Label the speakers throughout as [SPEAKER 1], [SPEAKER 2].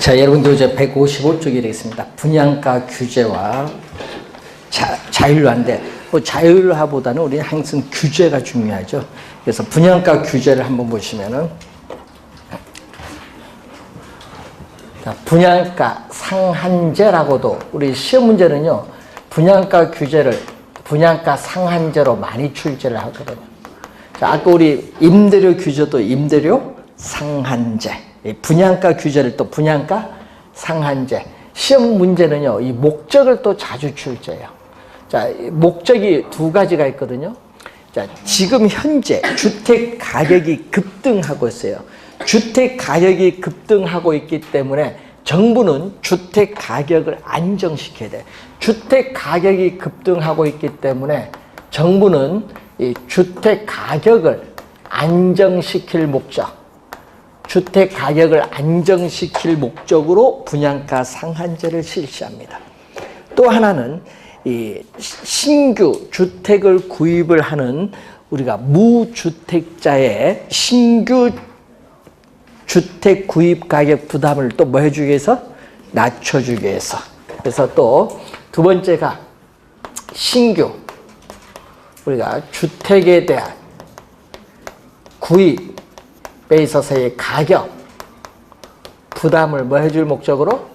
[SPEAKER 1] 자, 여러분들 이제 155쪽이 되겠습니다. 분양가 규제와 자율화인데, 뭐 자율화보다는 우리는 항상 규제가 중요하죠. 그래서 분양가 규제를 한번 보시면은, 분양가 상한제라고도, 우리 시험 문제는요, 분양가 규제를 분양가 상한제로 많이 출제를 하거든요. 자, 아까 우리 임대료 규제도 임대료 상한제, 분양가 규제를 또 분양가 상한제. 시험 문제는요, 이 목적을 또 자주 출제해요. 자, 목적이 두 가지가 있거든요. 자, 지금 현재 주택 가격이 급등하고 있어요. 주택 가격이 급등하고 있기 때문에 정부는 주택 가격을 안정시켜야 돼. 주택 가격이 급등하고 있기 때문에 정부는 이 주택 가격을 안정시킬 목적, 주택 가격을 안정시킬 목적으로 분양가 상한제를 실시합니다. 또 하나는 이 신규 주택을 구입을 하는 우리가 무주택자의 신규 주택 구입 가격 부담을 또 뭐 해주기 위해서? 낮춰주기 위해서. 그래서 또 두 번째가 신규 우리가 주택에 대한 구입에 있어서의 가격 부담을 뭐 해줄 목적으로?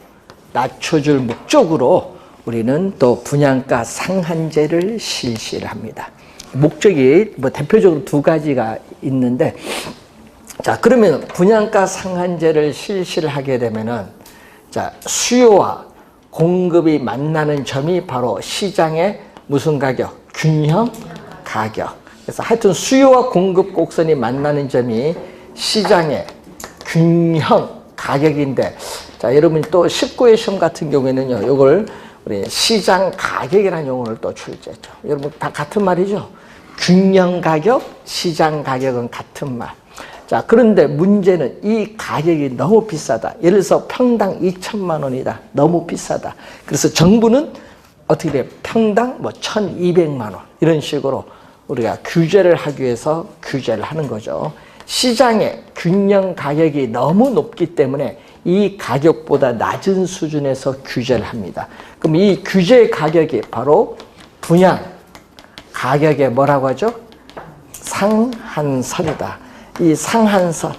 [SPEAKER 1] 낮춰줄 목적으로 우리는 또 분양가 상한제를 실시를 합니다. 목적이 뭐 대표적으로 두 가지가 있는데, 자, 그러면 분양가 상한제를 실시를 하게 되면은, 자, 수요와 공급이 만나는 점이 바로 시장의 무슨 가격? 균형 가격. 그래서 하여튼 수요와 공급 곡선이 만나는 점이 시장의 균형 가격인데, 자, 여러분이 또 19회 시험 같은 경우에는요, 요걸 우리 시장 가격이라는 용어를 또 출제했죠. 여러분 다 같은 말이죠. 균형 가격, 시장 가격은 같은 말. 자, 그런데 문제는 이 가격이 너무 비싸다. 예를 들어서 평당 2천만 원이다. 너무 비싸다. 그래서 정부는 어떻게 돼요? 평당 뭐 1,200만 원. 이런 식으로 우리가 규제를 하기 위해서 규제를 하는 거죠. 시장의 균형 가격이 너무 높기 때문에 이 가격보다 낮은 수준에서 규제를 합니다. 그럼 이 규제 가격이 바로 분양 가격의 뭐라고 하죠? 상한선이다. 이 상한선,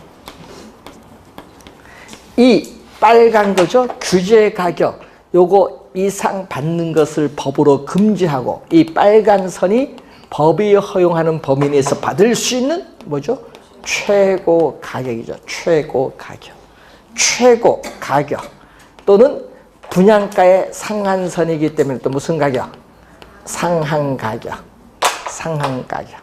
[SPEAKER 1] 이 빨간 거죠. 규제 가격, 요거 이상 받는 것을 법으로 금지하고, 이 빨간 선이 법이 허용하는 범위 내에서 받을 수 있는 뭐죠? 최고 가격이죠. 최고 가격. 최고 가격 또는 분양가의 상한선이기 때문에 또 무슨 가격? 상한 가격. 상한 가격.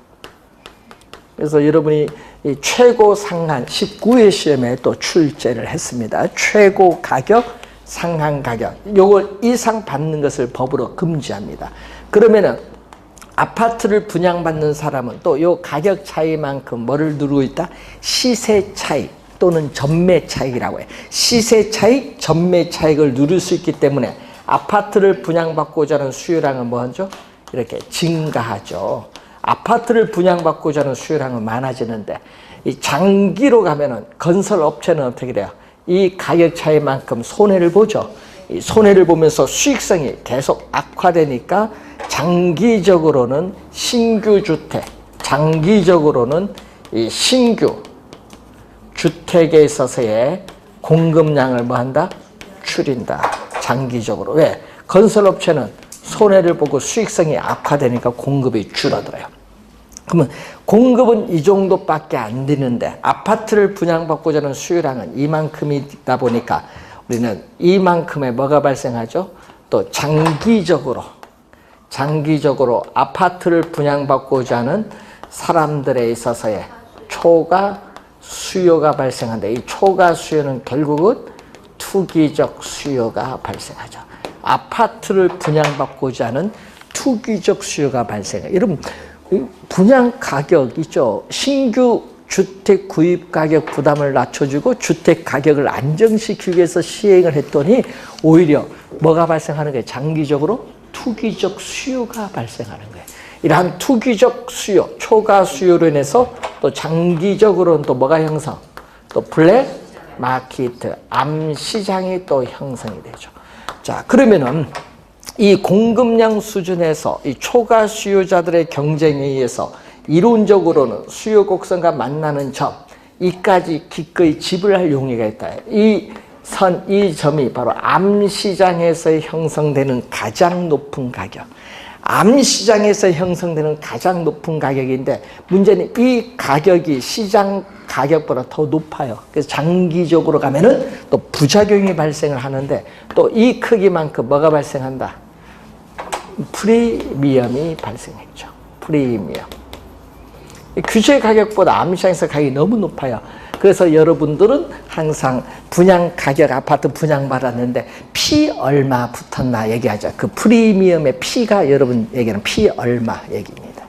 [SPEAKER 1] 그래서 여러분이 이 최고 상한 19회 시험에 또 출제를 했습니다. 최고 가격, 상한 가격. 요걸 이상 받는 것을 법으로 금지합니다. 그러면은 아파트를 분양받는 사람은 또 요 가격 차이만큼 뭐를 누르고 있다? 시세 차익 또는 전매 차익이라고 해요. 시세 차익, 전매 차익을 누릴 수 있기 때문에 아파트를 분양받고자 하는 수요량은 뭐하죠? 이렇게 증가하죠. 아파트를 분양받고자 하는 수요량은 많아지는데, 이 장기로 가면은 건설 업체는 어떻게 돼요? 이 가격 차이만큼 손해를 보죠. 이 손해를 보면서 수익성이 계속 악화되니까 장기적으로는 신규 주택, 장기적으로는 이 신규 주택에 있어서의 공급량을 뭐 한다? 줄인다. 장기적으로. 왜? 건설업체는 손해를 보고 수익성이 악화되니까 공급이 줄어들어요. 그러면 공급은 이 정도밖에 안 되는데 아파트를 분양받고자 하는 수요량은 이만큼이다 보니까 우리는 이만큼의 뭐가 발생하죠? 또 장기적으로 아파트를 분양받고자 하는 사람들에 있어서의 초과 수요가 발생한다. 이 초과 수요는 결국은 투기적 수요가 발생하죠. 아파트를 분양받고자 하는 투기적 수요가 발생해요. 여러분, 분양 가격 있죠. 신규 주택 구입 가격 부담을 낮춰주고 주택 가격을 안정시키기 위해서 시행을 했더니 오히려 뭐가 발생하는 거예요? 장기적으로 투기적 수요가 발생하는 거예요. 이러한 투기적 수요, 초과 수요로 인해서 또 장기적으로는 또 뭐가 형성? 또 블랙 마케트, 암 시장이 또 형성이 되죠. 자, 그러면은 이 공급량 수준에서 이 초과 수요자들의 경쟁에 의해서 이론적으로는 수요 곡선과 만나는 점, 이까지 기꺼이 지불할 용의가 있다. 이 점이 바로 암시장에서 형성되는 가장 높은 가격. 암시장에서 형성되는 가장 높은 가격인데, 문제는 이 가격이 시장 가격보다 더 높아요. 그래서 장기적으로 가면은 또 부작용이 발생을 하는데, 또 이 크기만큼 뭐가 발생한다? 프리미엄이 발생했죠. 프리미엄. 규제 가격보다 암시장에서 가격이 너무 높아요. 그래서 여러분들은 항상 분양 가격, 아파트 분양 받았는데 피 얼마 붙었나 얘기하죠. 그 프리미엄의 피가 여러분 얘기하는 피 얼마 얘기입니다.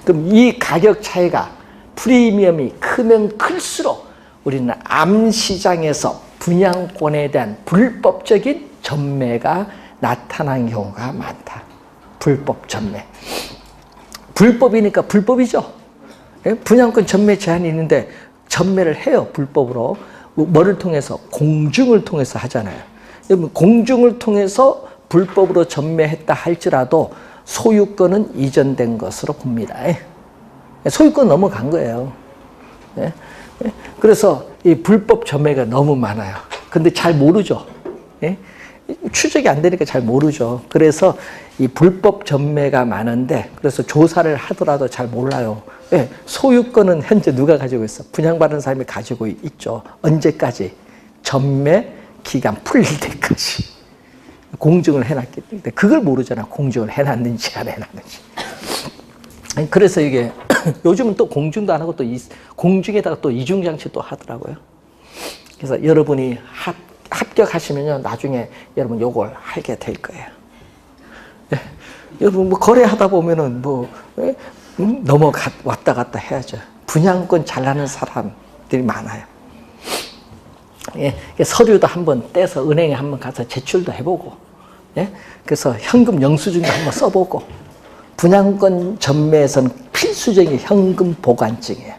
[SPEAKER 1] 그럼 이 가격 차이가 프리미엄이 크면 클수록 우리는 암시장에서 분양권에 대한 불법적인 전매가 나타난 경우가 많다. 불법 전매. 불법이니까 불법이죠. 분양권 전매 제한이 있는데 전매를 해요. 불법으로. 뭐를 통해서? 공증을 통해서 하잖아요. 공증을 통해서 불법으로 전매했다 할지라도 소유권은 이전된 것으로 봅니다. 소유권 넘어간 거예요. 그래서 이 불법 전매가 너무 많아요. 근데 잘 모르죠. 추적이 안 되니까 잘 모르죠. 그래서 이 불법 전매가 많은데, 그래서 조사를 하더라도 잘 몰라요. 소유권은 현재 누가 가지고 있어? 분양받은 사람이 가지고 있죠. 언제까지? 전매 기간 풀릴 때까지. 공증을 해놨기 때문에. 그걸 모르잖아. 공증을 해놨는지 안 해놨는지. 그래서 이게 요즘은 또 공증도 안 하고 또 공증에다가 또 이중장치 또 하더라고요. 그래서 여러분이 합격하시면요, 나중에 여러분 요걸 하게 될 거예요. 여러분 뭐 거래하다 보면은 왔다 갔다 해야죠. 분양권 잘 나는 사람들이 많아요. 서류도 한번 떼서 은행에 한번 가서 제출도 해보고, 그래서 현금 영수증도 한번 써보고, 분양권 전매에서는 필수적인 현금 보관증이에요.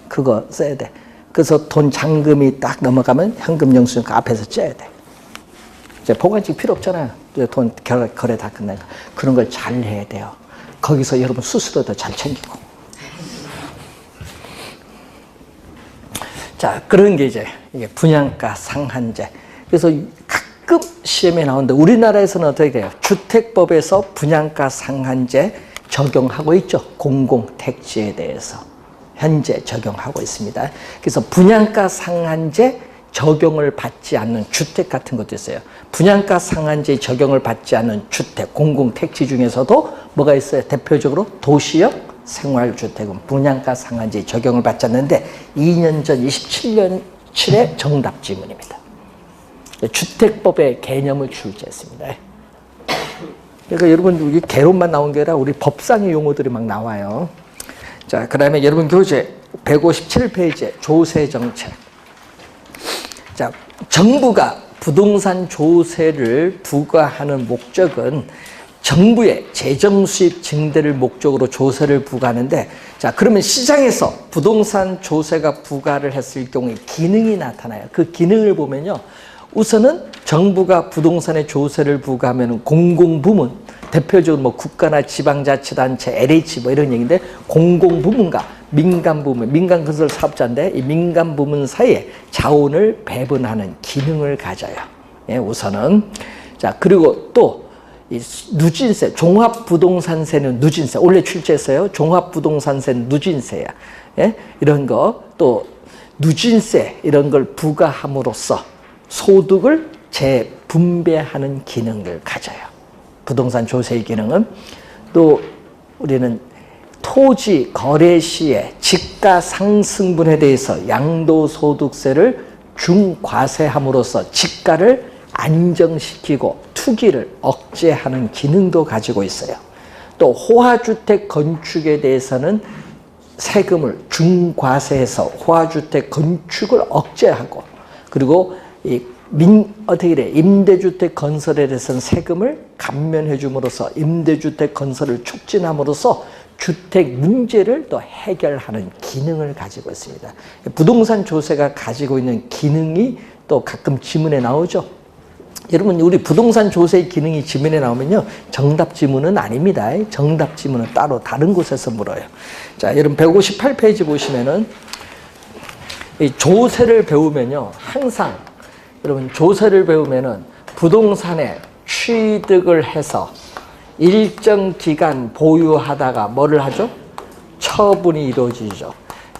[SPEAKER 1] 그거 써야 돼. 그래서 돈 잔금이 딱 넘어가면 현금 영수증 그 앞에서 쪄야 돼. 이제 보관증 필요 없잖아요. 돈 거래 다 끝나니까. 그런 걸 잘 해야 돼요. 거기서 여러분 수수료도 잘 챙기고. 자, 그런 게 이제 이게 분양가 상한제. 그래서 가끔 시험에 나오는데 우리나라에서는 어떻게 돼요? 주택법에서 분양가 상한제 적용하고 있죠. 공공택지에 대해서. 현재 적용하고 있습니다. 그래서 분양가 상한제 적용을 받지 않는 주택 같은 것도 있어요. 분양가 상한제 적용을 받지 않는 주택, 공공택지 중에서도 뭐가 있어요? 대표적으로 도시형 생활주택은 분양가 상한제 적용을 받지 않는데 2년 전 27년 7회 정답 질문입니다. 주택법의 개념을 출제했습니다. 그러니까 여러분 이게 개론만 나온 게 아니라 우리 법상의 용어들이 막 나와요. 자, 그 다음에 여러분 교재 157페이지에 조세정책. 자, 정부가 부동산 조세를 부과하는 목적은 정부의 재정 수입 증대를 목적으로 조세를 부과하는데, 자, 그러면 시장에서 부동산 조세가 부과를 했을 경우에 기능이 나타나요. 그 기능을 보면요. 우선은 정부가 부동산에 조세를 부과하면 공공부문, 대표적으로 뭐 국가나 지방자치단체, LH 뭐 이런 얘기인데, 공공부문과 민간부문, 민간건설 사업자인데 이 민간부문 사이에 자원을 배분하는 기능을 가져요. 우선은. 자, 그리고 또 이 누진세, 종합부동산세는 누진세, 원래 출제했어요. 종합부동산세는 누진세야. 이런 거, 또 누진세 이런 걸 부과함으로써 소득을 재분배하는 기능을 가져요. 부동산 조세의 기능은. 또 우리는 토지 거래 시에 지가 상승분에 대해서 양도소득세를 중과세함으로써 지가를 안정시키고 투기를 억제하는 기능도 가지고 있어요. 또 호화주택 건축에 대해서는 세금을 중과세해서 호화주택 건축을 억제하고, 그리고 어떻게 돼? 임대주택 건설에 대해서는 세금을 감면해 줌으로써 임대주택 건설을 촉진함으로써 주택 문제를 또 해결하는 기능을 가지고 있습니다. 부동산 조세가 가지고 있는 기능이 또 가끔 지문에 나오죠. 여러분, 우리 부동산 조세의 기능이 지문에 나오면요, 정답 지문은 아닙니다. 정답 지문은 따로 다른 곳에서 물어요. 자, 여러분 158페이지 보시면은 이 조세를 배우면요, 항상 여러분 조세를 배우면은 부동산에 취득을 해서 일정 기간 보유하다가 뭐를 하죠? 처분이 이루어지죠.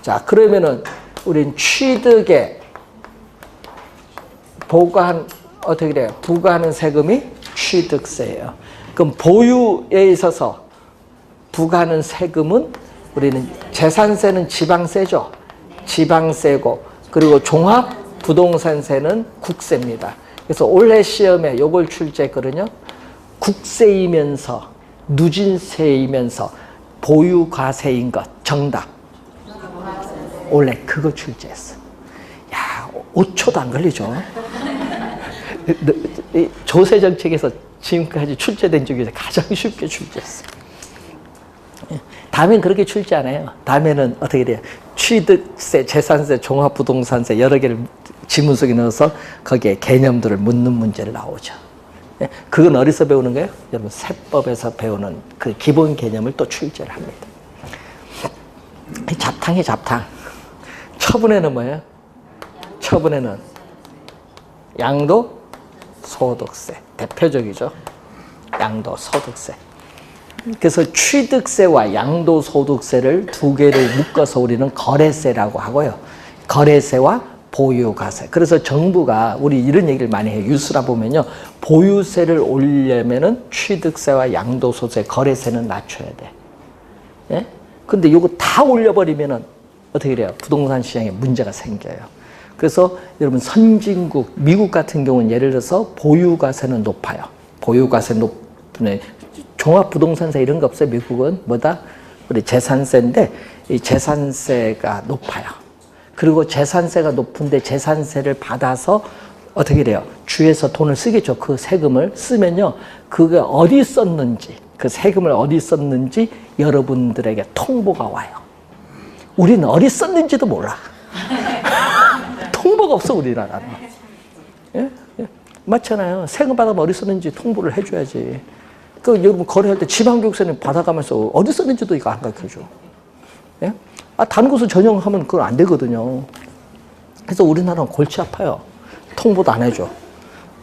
[SPEAKER 1] 자, 그러면은 우린 취득에 어떻게 돼요? 부과하는 세금이 취득세예요. 그럼 보유에 있어서 부과하는 세금은 우리는 재산세는 지방세죠. 지방세고, 그리고 종합부동산세는 국세입니다. 그래서 올해 시험에 요걸 출제했거든요. 국세이면서 누진세이면서 보유과세인 것 정답. 원래 그거 출제했어. 야, 5초도 안 걸리죠. 조세 정책에서 지금까지 출제된 중에서 가장 쉽게 출제했어. 다음엔 그렇게 출제 안 해요. 다음에는 어떻게 돼요? 취득세, 재산세, 종합부동산세 여러 개를 지문 속에 넣어서 거기에 개념들을 묻는 문제를 나오죠. 그건 어디서 배우는 거예요? 여러분, 세법에서 배우는 그 기본 개념을 또 출제를 합니다. 잡탕이 잡탕. 처분에는 뭐예요? 처분에는 양도소득세. 대표적이죠. 양도소득세. 그래서 취득세와 양도소득세를 두 개를 묶어서 우리는 거래세라고 하고요. 거래세와 보유과세. 그래서 정부가 우리 이런 얘기를 많이 해요. 뉴스라 보면요. 보유세를 올리려면은 취득세와 양도소득세, 거래세는 낮춰야 돼. 예? 근데 이거 다 올려버리면은 어떻게 돼요? 부동산 시장에 문제가 생겨요. 그래서 여러분, 선진국, 미국 같은 경우는 예를 들어서 보유과세는 높아요. 보유과세 높네. 종합부동산세 이런 거 없어요. 미국은 뭐다? 우리 재산세인데 이 재산세가 높아요. 그리고 재산세가 높은데 재산세를 받아서 어떻게 돼요? 주에서 돈을 쓰겠죠. 그 세금을 쓰면요, 그게 어디 썼는지, 그 세금을 어디 썼는지 여러분들에게 통보가 와요. 우리는 어디 썼는지도 몰라. 통보가 없어, 우리나라는. 예? 예? 맞잖아요. 세금 받아면 어디 썼는지 통보를 해줘야지. 그 여러분 거래할 때 지방교육세는 받아가면서 어디 썼는지도 이거 안 가르쳐줘. 예? 다른 곳을 전용하면 그건 안 되거든요. 그래서 우리나라는 골치 아파요. 통보도 안 해줘.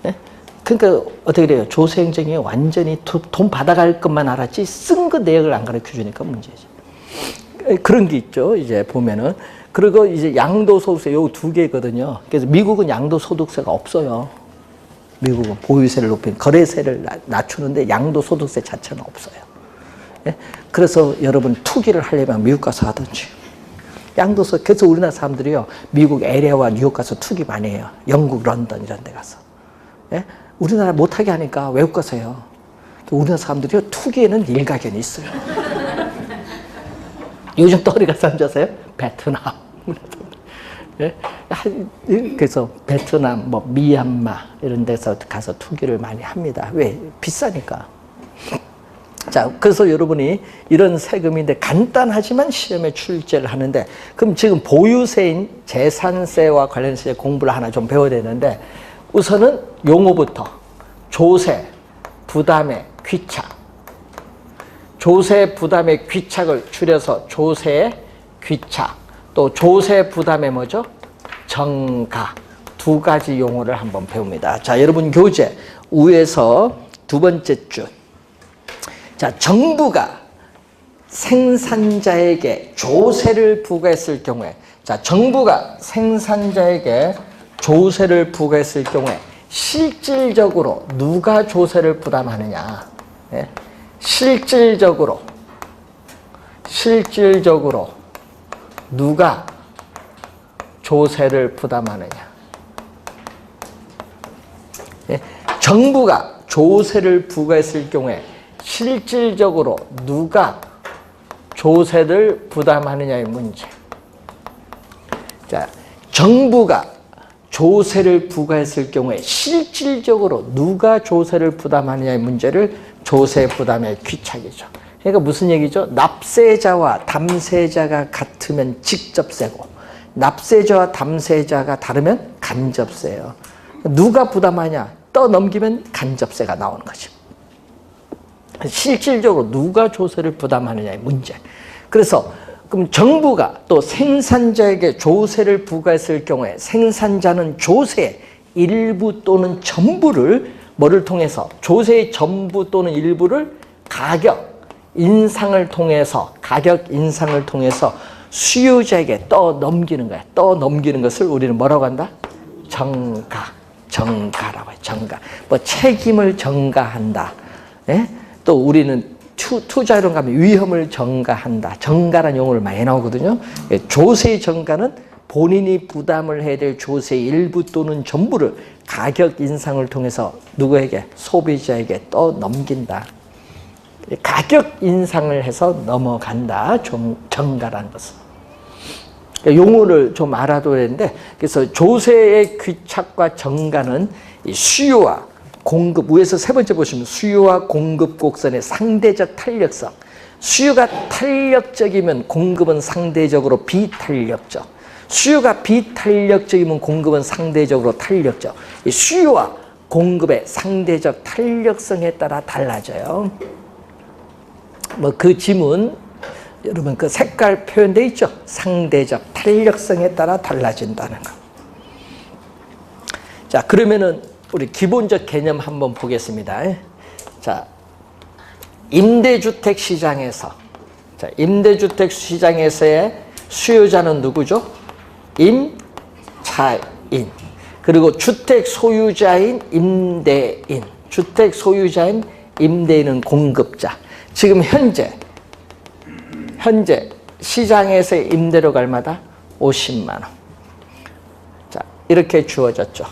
[SPEAKER 1] 예? 그러니까 어떻게 돼요? 조세행정이 완전히 돈 받아갈 것만 알았지 쓴 거 내역을 안 가르쳐 주니까 문제지. 그런 게 있죠. 이제 보면은. 그리고 이제 양도소득세 요 두 개거든요. 그래서 미국은 양도소득세가 없어요. 미국은 보유세를 높이는 거래세를 낮추는데 양도소득세 자체는 없어요. 예? 그래서 여러분 투기를 하려면 미국 가서 하든지. 양도소, 그래서 우리나라 사람들이요, 미국 LA와 뉴욕 가서 투기 많이 해요. 영국, 런던 이런 데 가서. 예? 우리나라 못하게 하니까 외국 가서 해요. 우리나라 사람들이요, 투기에는 일가견이 있어요. 요즘 또 어디 가서 앉아서요? 베트남. 예? 그래서 베트남, 뭐 미얀마 이런 데서 가서 투기를 많이 합니다. 왜? 비싸니까. 자, 그래서 여러분이 이런 세금인데 간단하지만 시험에 출제를 하는데, 그럼 지금 보유세인 재산세와 관련해서 공부를 하나 좀 배워야 되는데, 우선은 용어부터 조세, 부담의 귀착. 조세, 부담의 귀착을 줄여서 조세의 귀착. 또 조세, 부담의 뭐죠? 정가. 두 가지 용어를 한번 배웁니다. 자, 여러분 교재 위에서 두 번째 줄. 자, 정부가 생산자에게 조세를 부과했을 경우에, 자, 정부가 생산자에게 조세를 부과했을 경우에 실질적으로 누가 조세를 부담하느냐? 예? 실질적으로 누가 조세를 부담하느냐? 예? 정부가 조세를 부과했을 경우에 실질적으로 누가 조세를 부담하느냐의 문제. 자, 정부가 조세를 부과했을 경우에 실질적으로 누가 조세를 부담하느냐의 문제를 조세 부담의 귀착이죠. 그러니까 무슨 얘기죠? 납세자와 담세자가 같으면 직접세고 납세자와 담세자가 다르면 간접세예요. 누가 부담하냐? 떠넘기면 간접세가 나오는 거죠. 실질적으로 누가 조세를 부담하느냐의 문제. 그래서 그럼 정부가 또 생산자에게 조세를 부과했을 경우에 생산자는 조세의 일부 또는 전부를 뭐를 통해서 조세의 전부 또는 일부를 가격 인상을 통해서 수요자에게 떠넘기는 거야. 떠넘기는 것을 우리는 뭐라고 한다? 정가라고 해요. 정가. 뭐 책임을 전가한다. 예? 또 우리는 투자이론 가면 위험을 전가한다. 정가라는 용어를 많이 나오거든요. 조세의 정가는 본인이 부담을 해야 될 조세의 일부 또는 전부를 가격 인상을 통해서 누구에게? 소비자에게 떠넘긴다. 가격 인상을 해서 넘어간다. 정가라는 것은. 용어를 좀 알아둬야 되는데, 그래서 조세의 귀착과 정가는 이 수요와 공급, 위에서 세 번째 보시면 수요와 공급 곡선의 상대적 탄력성. 수요가 탄력적이면 공급은 상대적으로 비탄력적. 수요가 비탄력적이면 공급은 상대적으로 탄력적. 이 수요와 공급의 상대적 탄력성에 따라 달라져요. 뭐 그 지문 여러분 그 색깔 표현되어 있죠? 상대적 탄력성에 따라 달라진다는 거. 자, 그러면은 우리 기본적 개념 한번 보겠습니다. 자, 임대주택 시장에서, 자, 임대주택 시장에서의 수요자는 누구죠? 임차인. 그리고 주택 소유자인 임대인. 주택 소유자인 임대인은 공급자. 지금 현재 시장에서의 임대료가 얼마다? 50만 원. 자, 이렇게 주어졌죠.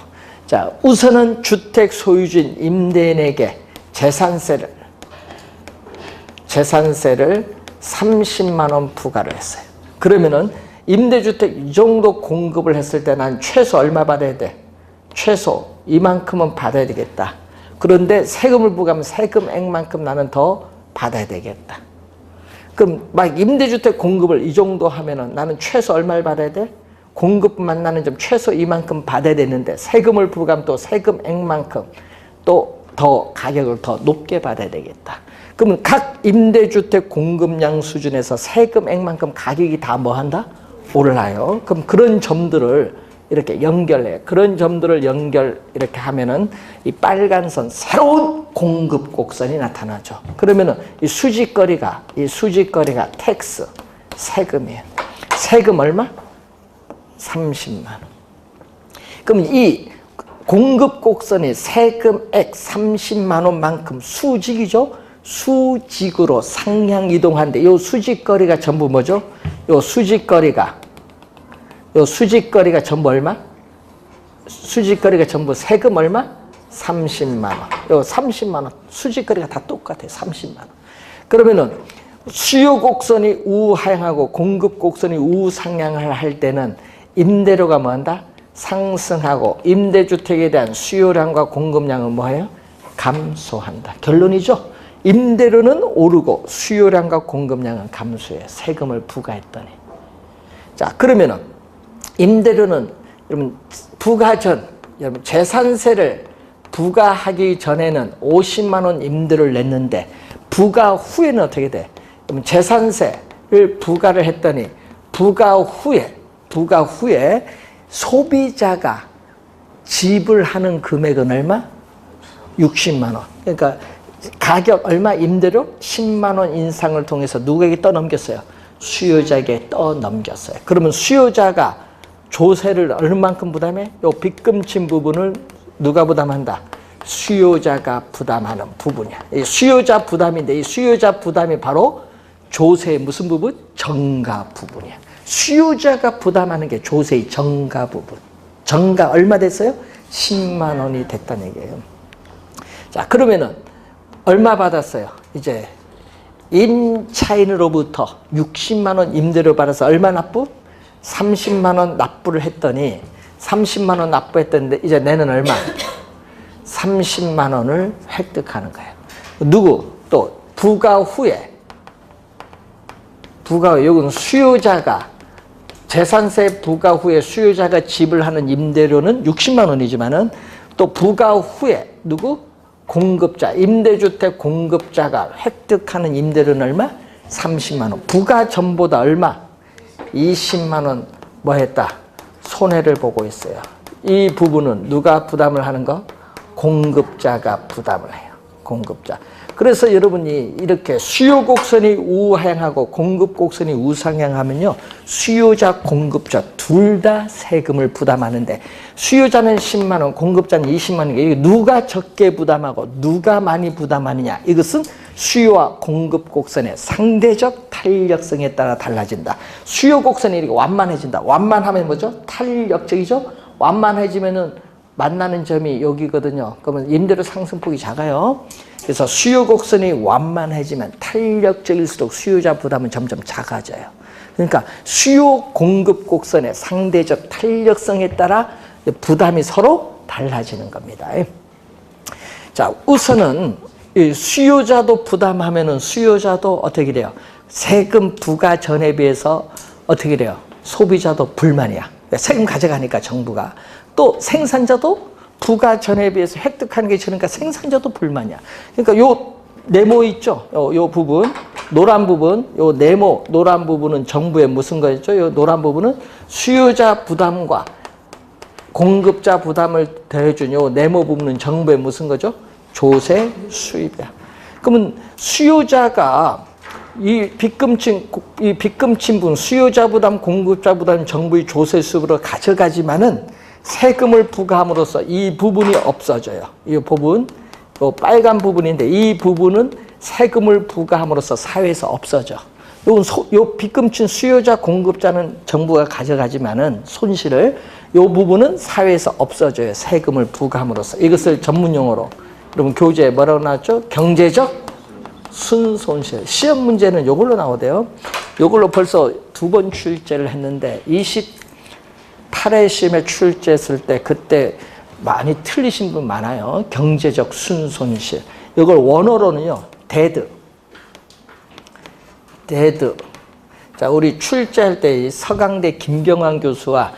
[SPEAKER 1] 자, 우선은 주택 소유주인 임대인에게 재산세를 30만 원 부과를 했어요. 그러면은 임대주택 이 정도 공급을 했을 때 난 최소 얼마 받아야 돼? 최소 이만큼은 받아야 되겠다. 그런데 세금을 부과하면 세금액만큼 나는 더 받아야 되겠다. 그럼 막 임대주택 공급을 이 정도 하면은 나는 최소 얼마를 받아야 돼? 공급만 나는 좀 최소 이만큼 받아야 되는데 세금을 부과하면 또 세금액만큼 또 더 가격을 더 높게 받아야 되겠다. 그러면 각 임대주택 공급량 수준에서 세금액만큼 가격이 다 뭐 한다? 올라요. 그럼 그런 점들을 이렇게 연결해. 그런 점들을 이렇게 하면은 이 빨간 선, 새로운 공급 곡선이 나타나죠. 그러면은 이 수직거리가 텍스, 세금이에요. 세금 얼마? 30만 원. 그럼 이 공급 곡선이 세금액 30만 원만큼 수직이죠? 수직으로 상향 이동하는데 이 수직거리가 전부 뭐죠? 이 수직거리가 전부 얼마? 수직거리가 전부 세금 얼마? 30만 원. 요 30만 원. 수직거리가 다 똑같아요. 30만 원. 그러면은 수요 곡선이 우하향하고 공급 곡선이 우상향을 할 때는 임대료가 뭐 한다? 상승하고 임대주택에 대한 수요량과 공급량은 뭐예요? 감소한다. 결론이죠. 임대료는 오르고 수요량과 공급량은 감소해. 세금을 부과했더니. 자, 그러면은 임대료는 여러분 부과 전, 여러분 재산세를 부과하기 전에는 50만 원 임대료를 냈는데 부과 후에는 어떻게 돼? 그러면 재산세를 부과를 했더니 부과 후에 소비자가 지불하는 금액은 얼마? 60만 원. 그러니까 가격 얼마? 임대료 10만 원 인상을 통해서 누구에게 떠넘겼어요? 수요자에게 떠넘겼어요. 그러면 수요자가 조세를 얼마만큼 부담해? 요 빗금친 부분을 누가 부담한다? 수요자가 부담하는 부분이야. 이 수요자 부담인데 이 수요자 부담이 바로 조세의 무슨 부분? 정가 부분이야. 수요자가 부담하는 게 조세의 정가 부분. 정가 얼마 됐어요? 10만 원이 됐다는 얘기예요. 자, 그러면은 얼마 받았어요? 이제 임차인으로부터 60만 원 임대료 받아서 얼마 납부? 30만 원 납부를 했더니 30만 원 납부했던데 이제 내는 얼마? 30만 원을 획득하는 거예요. 누구? 또 부과 후에 부가, 여기는 수요자가, 재산세 부과 후에 수요자가 지불하는 임대료는 60만 원이지만은 또 부과 후에 누구? 공급자, 임대주택 공급자가 획득하는 임대료는 얼마? 30만 원. 부가 전보다 얼마? 20만 원 뭐 했다? 손해를 보고 있어요. 이 부분은 누가 부담을 하는 거? 공급자가 부담을 해요. 공급자. 그래서 여러분이 이렇게 수요 곡선이 우하향하고 공급 곡선이 우상향하면요, 수요자, 공급자 둘 다 세금을 부담하는데, 수요자는 10만 원, 공급자는 20만 원. 이게 누가 적게 부담하고 누가 많이 부담하느냐, 이것은 수요와 공급 곡선의 상대적 탄력성에 따라 달라진다. 수요 곡선이 이렇게 완만해진다. 완만하면 뭐죠? 탄력적이죠. 완만해지면은 만나는 점이 여기거든요. 그러면 임대료 상승폭이 작아요. 그래서 수요 곡선이 완만해지면 탄력적일수록 수요자 부담은 점점 작아져요. 그러니까 수요 공급 곡선의 상대적 탄력성에 따라 부담이 서로 달라지는 겁니다. 자, 우선은 수요자도 부담하면은 수요자도 어떻게 돼요? 세금 부과 전에 비해서 어떻게 돼요? 소비자도 불만이야. 세금 가져가니까 정부가. 또 생산자도 부과 전에 비해서 획득하는 게 적으니까 생산자도 불만이야. 그러니까 요 네모 있죠? 요 부분, 노란 부분, 요 네모, 노란 부분은 정부의 무슨 거였죠? 요 노란 부분은 수요자 부담과 공급자 부담을 더해준 요 네모 부분은 정부의 무슨 거죠? 조세 수입이야. 그러면 수요자가 이 빚금친 분, 수요자 부담, 공급자 부담 정부의 조세 수입으로 가져가지만은 세금을 부과함으로써 이 부분이 없어져요. 이 부분, 요 빨간 부분인데 이 부분은 세금을 부과함으로써 사회에서 없어져. 요 빚금친 수요자, 공급자는 정부가 가져가지만은 손실을, 요 부분은 사회에서 없어져요. 세금을 부과함으로써. 이것을 전문용어로 여러분 교재에 뭐라고 나왔죠? 경제적 순손실. 시험 문제는 요걸로 나오대요. 요걸로 벌써 2번 출제를 했는데 28회 시험에 출제했을 때 그때 많이 틀리신 분 많아요. 경제적 순손실. 이걸 원어로는요, 데드. 자, 우리 출제할 때 서강대 김병환 교수와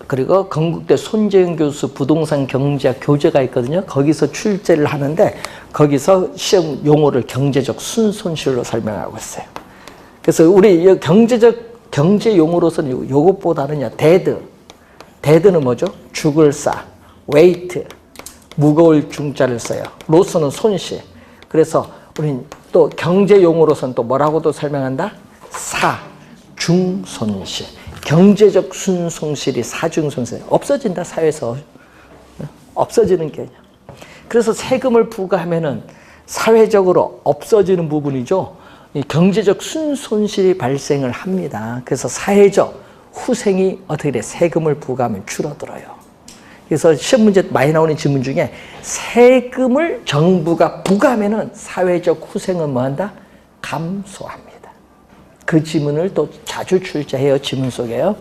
[SPEAKER 1] 그리고 건국대 손재영 교수 부동산 경제학 교재가 있거든요. 거기서 출제를 하는데 거기서 시험 용어를 경제적 순손실로 설명하고 있어요. 그래서 우리 경제 용어로서는 요것보다는요, 데드는 뭐죠? 죽을 싸, 웨이트, 무거울 중자를 써요. 로스는 손실. 그래서 우린 또 경제 용어로서는 또 뭐라고도 설명한다? 사중손실. 경제적 순손실이 사중손실. 없어진다, 사회에서. 없어지는 개념. 그래서 세금을 부과하면은 사회적으로 없어지는 부분이죠. 이 경제적 순손실이 발생을 합니다. 그래서 사회적 후생이 어떻게 돼? 세금을 부과하면 줄어들어요. 그래서 시험 문제 많이 나오는 질문 중에 세금을 정부가 부과하면은 사회적 후생은 뭐한다? 감소합니다. 그 지문을 또 자주 출제해요. 지문 속에요.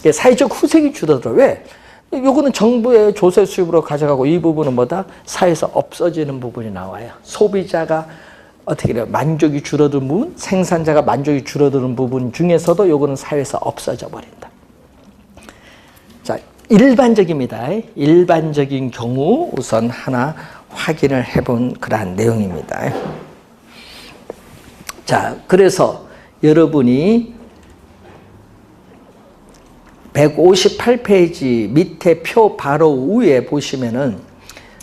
[SPEAKER 1] 사회적 후생이 줄어들어. 왜? 요거는 정부의 조세 수입으로 가져가고 이 부분은 뭐다? 사회에서 없어지는 부분이 나와요. 소비자가 어떻게 돼요? 만족이 줄어드는 부분, 생산자가 만족이 줄어드는 부분 중에서도 요거는 사회에서 없어져 버린다. 자, 일반적입니다. 일반적인 경우 우선 하나 확인을 해본 그러한 내용입니다. 자, 그래서 여러분이 158페이지 밑에 표 바로 위에 보시면은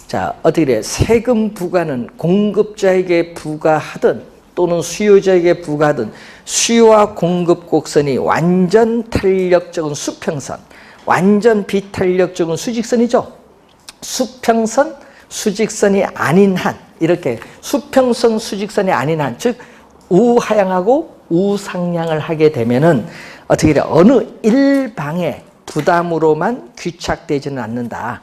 [SPEAKER 1] 자, 어떻게 돼요? 세금 부과는 공급자에게 부과하든 또는 수요자에게 부과하든 수요와 공급 곡선이 완전 탄력적인 수평선, 완전 비탄력적인 수직선이죠. 수평선, 수직선이 아닌 한, 이렇게 수평선, 수직선이 아닌 한, 즉 우하향하고 우상향을 하게 되면은 어떻게 돼요? 어느 일방의 부담으로만 귀착되지는 않는다.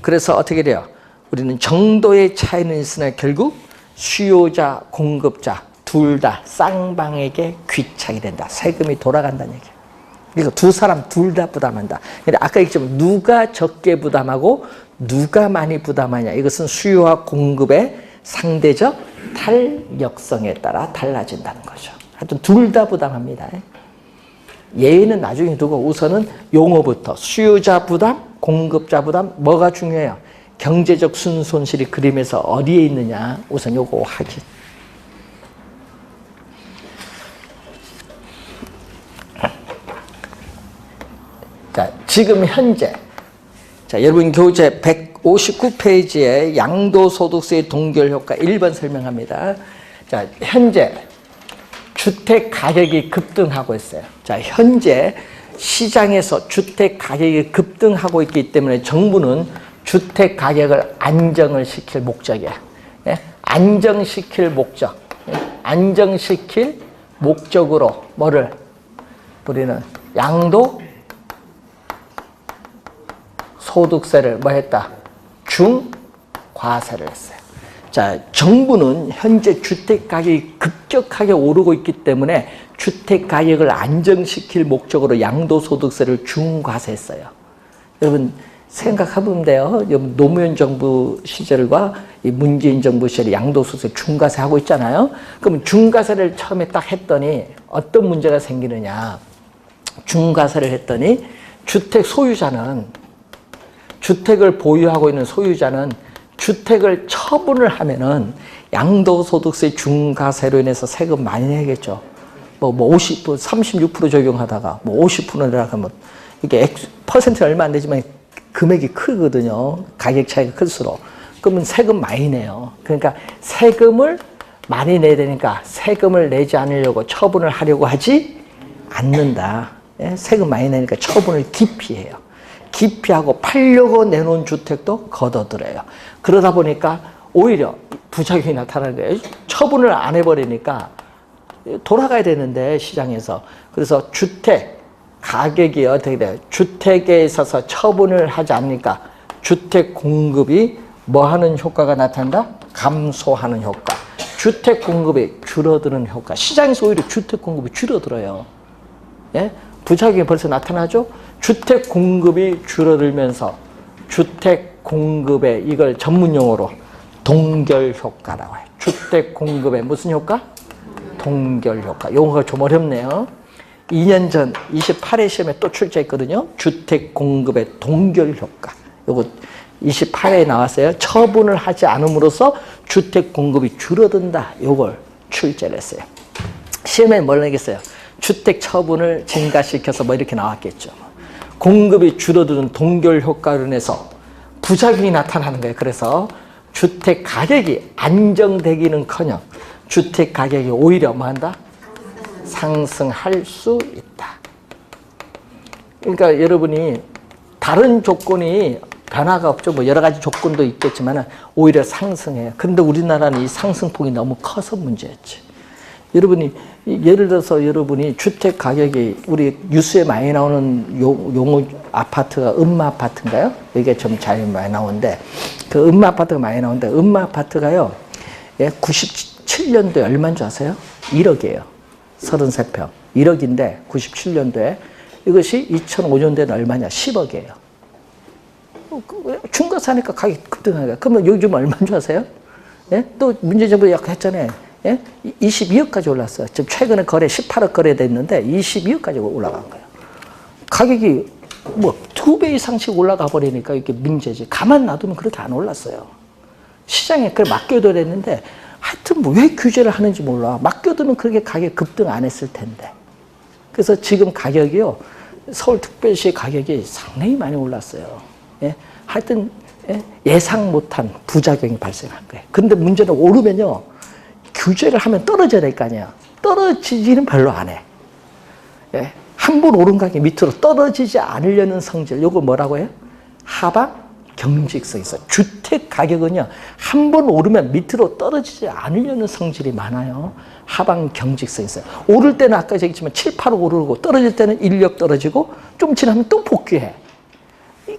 [SPEAKER 1] 그래서 어떻게 돼요? 우리는 정도의 차이는 있으나 결국 수요자, 공급자 둘 다 쌍방에게 귀착이 된다. 세금이 돌아간다는 얘기예요. 그러니까 두 사람 둘 다 부담한다. 근데 아까 얘기했지만 누가 적게 부담하고 누가 많이 부담하냐. 이것은 수요와 공급의 상대적 탄력성에 따라 달라진다는 거죠. 하여튼 둘 다 부담합니다. 예의는 나중에 두고 우선은 용어부터 수요자 부담, 공급자 부담 뭐가 중요해요? 경제적 순손실이 그림에서 어디에 있느냐 우선 요거 확인. 자, 지금 현재 자, 여러분 교재 159페이지에 양도소득세의 동결효과 1번 설명합니다. 자, 현재 주택 가격이 급등하고 있어요. 자, 현재 시장에서 주택 가격이 급등하고 있기 때문에 정부는 주택 가격을 안정을 시킬 목적이야. 예? 안정시킬 목적. 예? 안정시킬 목적으로 뭐를 우리는 양도 소득세를 뭐 했다? 중과세를 했어요. 자, 정부는 현재 주택 가격이 급격하게 오르고 있기 때문에 주택 가격을 안정시킬 목적으로 양도소득세를 중과세했어요. 여러분 생각해보면 돼요. 노무현 정부 시절과 이 문재인 정부 시절에 양도소득세 중과세 하고 있잖아요. 그럼 중과세를 처음에 딱 했더니 어떤 문제가 생기느냐. 중과세를 했더니 주택 소유자는 주택을 보유하고 있는 소유자는 주택을 처분을 하면은 양도소득세 중과세로 인해서 세금 많이 내겠죠. 뭐 36% 적용하다가 뭐 50%라 하면 이게 퍼센트 얼마 안 되지만 금액이 크거든요. 가격 차이가 클수록. 그러면 세금 많이 내요. 그러니까 세금을 많이 내야 되니까 세금을 내지 않으려고 처분을 하려고 하지 않는다. 예? 세금 많이 내니까 처분을 기피해요. 기피하고 팔려고 내놓은 주택도 걷어들여요. 그러다 보니까 오히려 부작용이 나타나는 거예요. 처분을 안 해버리니까 돌아가야 되는데 시장에서. 그래서 주택 가격이 어떻게 돼요? 주택에 있어서 처분을 하지 않으니까 주택 공급이 뭐 하는 효과가 나타난다? 감소하는 효과. 주택 공급이 줄어드는 효과. 시장에서 오히려 주택 공급이 줄어들어요. 예? 부작용이 벌써 나타나죠? 주택 공급이 줄어들면서 주택 공급에 이걸 전문용어로 동결 효과라고 해요. 주택 공급에 무슨 효과? 동결 효과. 용어가 좀 어렵네요. 2년 전 28회 시험에 또 출제했거든요. 주택 공급의 동결 효과. 요거 28회에 나왔어요. 처분을 하지 않음으로써 주택 공급이 줄어든다. 요걸 출제를 했어요. 시험에 뭘 내겠어요? 주택 처분을 증가시켜서 뭐 이렇게 나왔겠죠. 공급이 줄어드는 동결 효과로 인해서 부작용이 나타나는 거예요. 그래서 주택 가격이 안정되기는커녕 주택 가격이 오히려 뭐 한다? 상승할 수 있다. 그러니까 여러분이 다른 조건이 변화가 없죠. 뭐 여러 가지 조건도 있겠지만 오히려 상승해요. 그런데 우리나라는 이 상승폭이 너무 커서 문제였지. 여러분이 예를 들어서 여러분이 주택 가격이 우리 뉴스에 많이 나오는 용어 아파트가 음마 아파트인가요? 이게 좀 잘 많이 나오는데 그 음마 아파트가 많이 나오는데 음마 아파트가요. 97년도에 얼마인 줄 아세요? 1억이에요. 33평. 1억인데 97년도에 이것이 2005년도에는 얼마냐? 10억이에요. 중과사니까 가격이 급등하니까. 그러면 요즘 얼마인 줄 아세요? 예? 또 문재인 정부 약간 했잖아요. 예? 22억까지 올랐어요. 지금 최근에 거래 18억 거래됐는데 22억까지 올라간 거예요. 가격이 뭐 2배 이상씩 올라가 버리니까 이게 문제지. 가만 놔두면 그렇게 안 올랐어요. 시장에 그걸 맡겨둬야 됐는데 하여튼 뭐 왜 규제를 하는지 몰라. 맡겨두면 그렇게 가격 급등 안 했을 텐데. 그래서 지금 가격이요. 서울특별시 가격이 상당히 많이 올랐어요. 예? 하여튼 예상 못한 부작용이 발생한 거예요. 그런데 문제는 오르면요. 규제를 하면 떨어져야 될 거 아니야. 떨어지지는 별로 안 해. 예? 한 번 오른 가격이 밑으로 떨어지지 않으려는 성질. 요거 뭐라고 해요? 하방 경직성이 있어요. 주택 가격은요. 한 번 오르면 밑으로 떨어지지 않으려는 성질이 많아요. 하방 경직성이 있어요. 오를 때는 아까 얘기했지만 7, 8억 오르고 떨어질 때는 1억 떨어지고 좀 지나면 또 복귀해.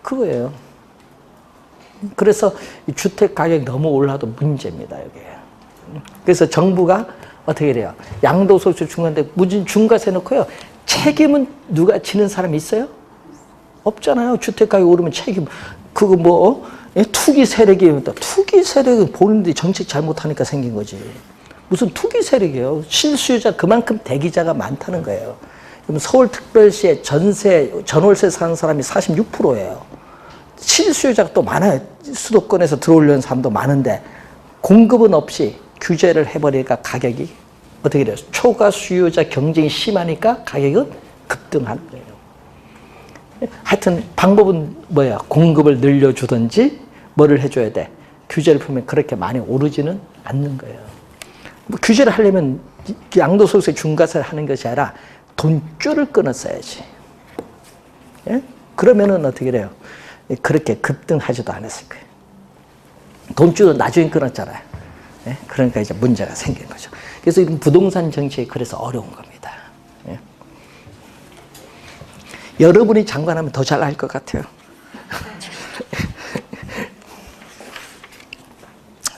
[SPEAKER 1] 그거예요. 그래서 이 주택 가격이 너무 올라도 문제입니다. 여기에. 그래서 정부가 어떻게 돼요? 양도소득세 중과인데 무슨 중과세 놓고요. 책임은 누가 지는 사람이 있어요? 없잖아요. 주택가격 오르면 책임. 그거 뭐 투기 세력이 투기 세력이 보는데 정책 잘못하니까 생긴 거지. 무슨 투기 세력이에요. 실수요자 그만큼 대기자가 많다는 거예요. 그럼 서울특별시에 전월세 사는 사람이 46%예요. 실수요자가 또 많아요. 수도권에서 들어오려는 사람도 많은데 공급은 없이 규제를 해버리니까 가격이 어떻게 돼요? 초과 수요자 경쟁이 심하니까 가격은 급등하는 거예요. 하여튼 방법은 뭐야? 공급을 늘려주든지 뭐를 해줘야 돼? 규제를 풀면 그렇게 많이 오르지는 않는 거예요. 뭐 규제를 하려면 양도소득세 중과세를 하는 것이 아니라 돈줄을 끊었어야지. 예? 그러면은 어떻게 돼요? 그렇게 급등하지도 않았을 거예요. 돈줄은 나중에 끊었잖아요. 예? 그러니까 이제 문제가 생긴 거죠. 그래서 이런 부동산 정책이 그래서 어려운 겁니다. 예? 여러분이 장관하면 더 잘 알 것 같아요.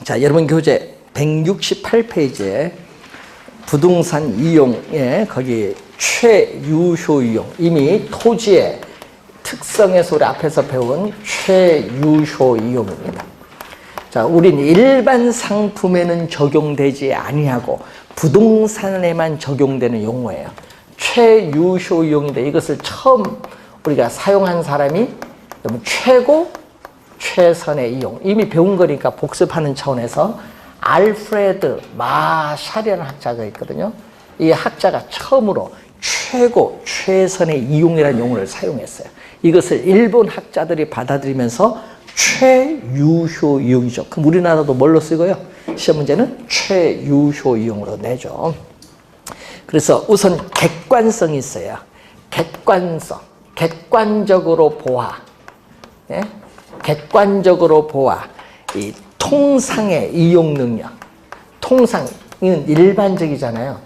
[SPEAKER 1] 자, 여러분 교재 168페이지에 부동산 이용에 거기 최유효 이용, 이미 토지의 특성에서 우리 앞에서 배운 최유효 이용입니다. 자, 우린 일반 상품에는 적용되지 아니하고 부동산에만 적용되는 용어예요. 최유효 이용인데 이것을 처음 우리가 사용한 사람이 최고 최선의 이용. 이미 배운 거니까 복습하는 차원에서 알프레드 마샬이라는 학자가 있거든요. 이 학자가 처음으로 최고 최선의 이용이라는 용어를 사용했어요. 이것을 일본 학자들이 받아들이면서 최유효 이용이죠. 그럼 우리나라도 뭘로 쓰고요? 시험 문제는 최유효 이용으로 내죠. 그래서 우선 객관성이 있어요. 객관성, 객관적으로 보아, 예? 객관적으로 보아, 이 통상의 이용 능력, 통상은 일반적이잖아요.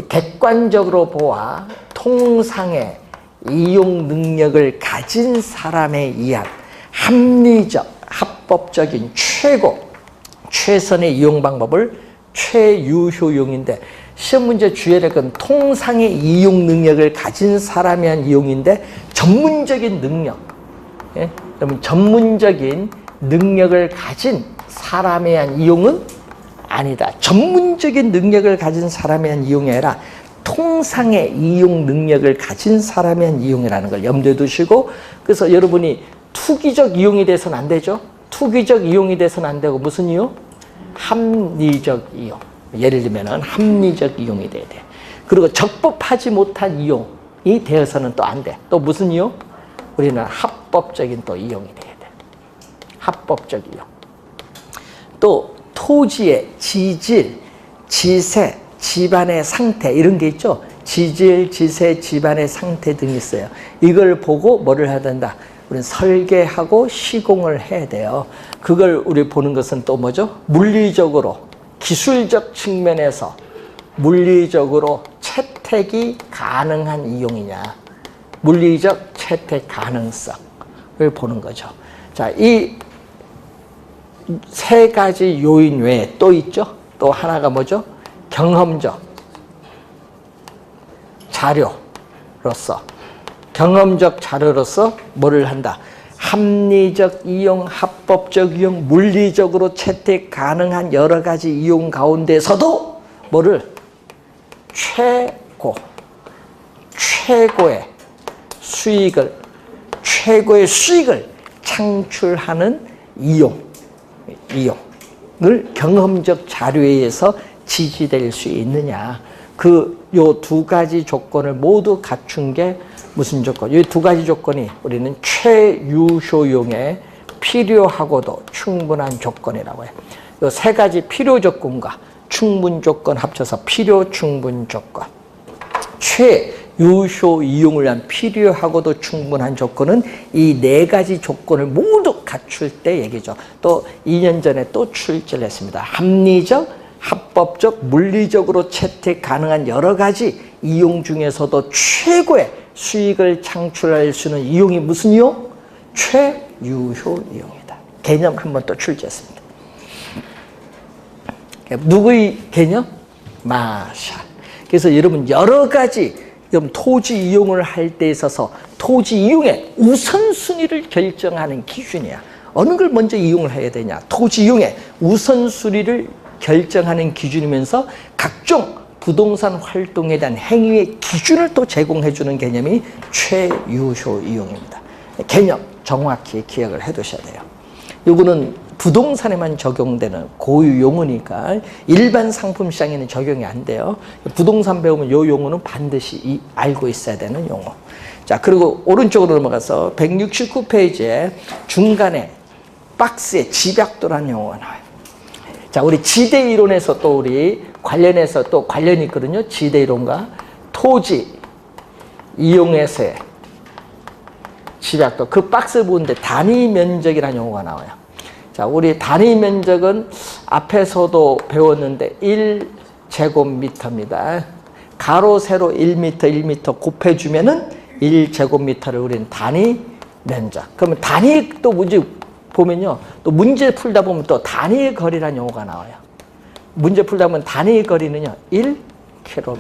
[SPEAKER 1] 객관적으로 보아 통상의 이용 능력을 가진 사람에 의한 합리적, 합법적인 최고, 최선의 이용 방법을 최유효용인데 시험 문제 주의해야 될 건 통상의 이용 능력을 가진 사람에 의한 이용인데 전문적인 능력, 예? 그러면 전문적인 능력을 가진 사람에 의한 이용은 아니다. 전문적인 능력을 가진 사람에 의한 이용이 아니라 통상의 이용 능력을 가진 사람에 의한 이용이라는 걸 염두에 두시고, 그래서 여러분이 투기적 이용이 돼서는 안 되죠. 투기적 이용이 돼서는 안 되고 무슨 이용? 합리적 이용. 예를 들면 합리적 이용이 돼야 돼. 그리고 적법하지 못한 이용이 되어서는 또 안 돼. 또 무슨 이용? 우리는 합법적인 또 이용이 돼야 돼. 합법적 이용. 또 토지의 지질, 지세, 집안의 상태 이런 게 있죠. 지질, 지세, 집안의 상태 등이 있어요. 이걸 보고 뭐를 해야 된다? 우리는 설계하고 시공을 해야 돼요. 그걸 우리 보는 것은 또 뭐죠? 물리적으로, 기술적 측면에서 물리적으로 채택이 가능한 이용이냐. 물리적 채택 가능성을 보는 거죠. 자, 이 세 가지 요인 외에 또 있죠. 또 하나가 뭐죠? 경험적 자료로서, 경험적 자료로서 뭐를 한다? 합리적 이용, 합법적 이용, 물리적으로 채택 가능한 여러 가지 이용 가운데서도 뭐를? 최고의 수익을 창출하는 이용을 경험적 자료에 의해서 지지될 수 있느냐. 요 두 가지 조건을 모두 갖춘 게 무슨 조건? 이 두 가지 조건이 우리는 최유효용에 필요하고도 충분한 조건이라고 해요. 이 세 가지 필요 조건과 충분 조건 합쳐서 필요 충분 조건. 최유효 이용을 위한 필요하고도 충분한 조건은 이 네 가지 조건을 모두 갖출 때 얘기죠. 또 2년 전에 또 출제를 했습니다. 합리적, 합법적, 물리적으로 채택 가능한 여러 가지 이용 중에서도 최고의 수익을 창출할 수 있는 이용이 무슨 이용? 최유효 이용이다. 개념 한번 또 출제했습니다. 누구의 개념? 마샬. 그래서 여러분 여러 가지 토지 이용을 할 때 있어서 토지 이용의 우선순위를 결정하는 기준이야. 어느 걸 먼저 이용을 해야 되냐. 토지 이용의 우선순위를 결정하는 기준이면서 각종 부동산 활동에 대한 행위의 기준을 또 제공해주는 개념이 최유효 이용입니다. 개념 정확히 기억을 해두셔야 돼요. 이거는 부동산에만 적용되는 고유 용어니까 일반 상품 시장에는 적용이 안 돼요. 부동산 배우면 이 용어는 반드시 알고 있어야 되는 용어. 자, 그리고 오른쪽으로 넘어가서 169페이지에 중간에 박스에 집약도라는 용어가 나와요. 자, 우리 지대 이론에서 또 우리 관련해서 또 관련이 있거든요. 지대 이론과 토지 이용에서의 집약도. 그 박스를 보는데 단위 면적이라는 용어가 나와요. 자, 우리 단위 면적은 앞에서도 배웠는데 1제곱미터입니다. 가로 세로 1m, 1m 곱해주면은 1제곱미터를 우리는 단위 면적. 그러면 단위 또 문제 보면요. 또 문제 풀다 보면 또 단위 거리라는 용어가 나와요. 문제 풀다 보면 단위 거리는요. 1km.